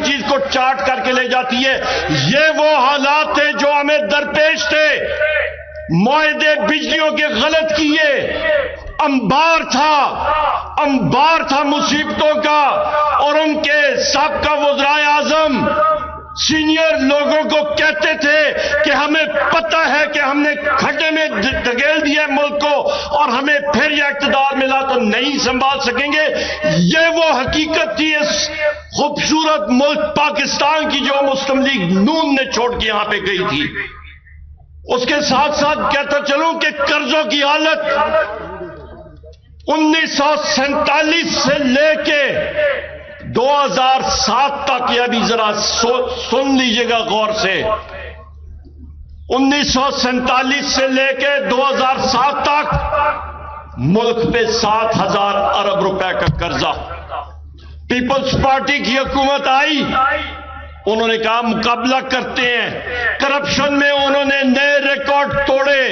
چیز کو چاٹ کر کے لے جاتی ہے. یہ وہ حالات تھے جو ہمیں درپیش تھے. معاہدے بجلیوں کے غلط کیے، انبار تھا مصیبتوں کا، اور ان کے سابقہ وزرائے اعظم سینئر لوگوں کو کہتے تھے کہ ہمیں پتہ ہے کہ ہم نے کھڈے میں دھکیل دیا ملک کو، اور ہمیں پھر یہ اقتدار ملا تو نہیں سنبھال سکیں گے. یہ وہ حقیقت تھی اس خوبصورت ملک پاکستان کی جو مسلم لیگ نون نے چھوڑ کے یہاں پہ گئی تھی. اس کے ساتھ ساتھ کہتا چلوں کہ قرضوں کی حالت 1947 سے لے کے 2007 تک، یہ ابھی ذرا سن لیجئے گا غور سے، 1947 سے لے کے 2007 تک ملک پہ 7,000 ارب روپے کا قرضہ. پیپلز پارٹی کی حکومت آئی، انہوں نے کہا مقابلہ کرتے ہیں. کرپشن میں انہوں نے نئے ریکارڈ توڑے،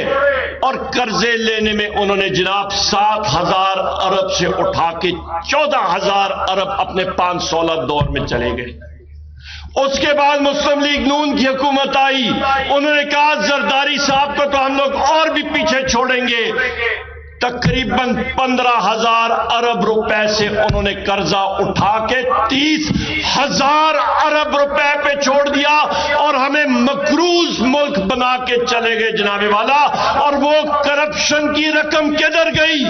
اور قرضے لینے میں انہوں نے جناب 7,000 ارب سے اٹھا کے 14,000 ارب اپنے 516 دور میں چلے گئے. اس کے بعد مسلم لیگ نون کی حکومت آئی، انہوں نے کہا زرداری صاحب کو تو ہم لوگ اور بھی پیچھے چھوڑیں گے. تقریباً 15,000 ارب روپے سے انہوں نے قرضہ اٹھا کے 30,000 ارب روپے پہ چھوڑ دیا، اور ہمیں مقروض ملک بنا کے چلے گئے جناب والا. اور وہ کرپشن کی رقم کدھر گئی؟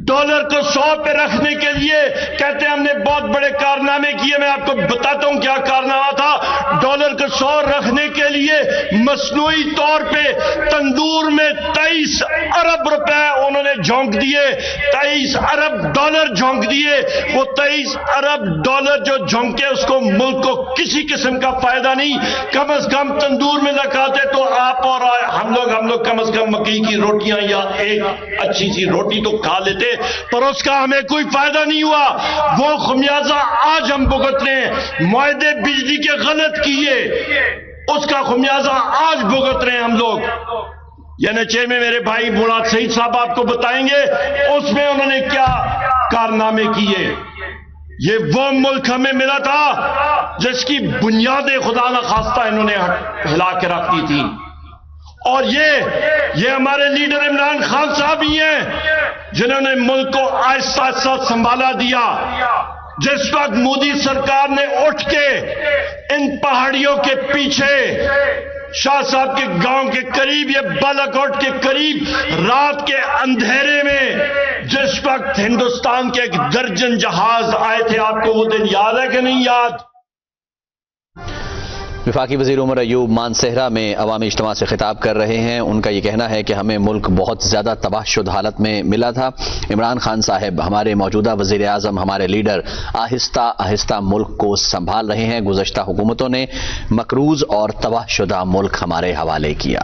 ڈالر کو 100 پہ رکھنے کے لیے کہتے ہیں ہم نے بہت بڑے کارنامے کیے. میں آپ کو بتاتا ہوں کیا کارنامہ تھا. ڈالر کو 100 رکھنے کے لیے مصنوعی طور پہ تندور میں 23 ارب روپے انہوں نے جھونک دیے، 23 ارب ڈالر جھونک دیے. وہ 23 ارب ڈالر جو جھونکے اس کو ملک کو کسی قسم کا فائدہ نہیں. کم از کم تندور میں لگاتے تو آپ اور ہم لوگ کم از کم مکئی کی روٹیاں یا ایک اچھی سی روٹی تو کھا لیتے، پر اس کا ہمیں کوئی فائدہ نہیں ہوا. وہ خمیازہ آج ہم بھگت رہے ہیں. معاہدے بجلی کے غلط کیے، اس کا خمیازہ آج بھگت رہے ہیں ہم لوگ. NHA میں میرے بھائی مراد سعید صاحب آپ کو بتائیں گے اس میں انہوں نے کیا کارنامے کیے. یہ وہ ملک ہمیں ملا تھا جس کی بنیادیں خدا نخواستہ انہوں نے ہلا کے رکھ دی تھی. اور یہ ہمارے لیڈر عمران خان صاحب ہی ہیں جنہوں نے ملک کو آہستہ آہستہ سنبھالا دیا. جس وقت مودی سرکار نے اٹھ کے ان پہاڑیوں کے پیچھے شاہ صاحب کے گاؤں کے قریب، یہ بالاکوٹ کے قریب، رات کے اندھیرے میں جس وقت ہندوستان کے 1 درجن جہاز آئے تھے، آپ کو وہ دن یاد ہے کہ نہیں یاد؟ وفاقی وزیر عمر ایوب مانسہرہ میں عوامی اجتماع سے خطاب کر رہے ہیں. ان کا یہ کہنا ہے کہ ہمیں ملک بہت زیادہ تباہ شدہ حالت میں ملا تھا. عمران خان صاحب ہمارے موجودہ وزیر اعظم، ہمارے لیڈر آہستہ آہستہ ملک کو سنبھال رہے ہیں. گزشتہ حکومتوں نے مقروض اور تباہ شدہ ملک ہمارے حوالے کیا.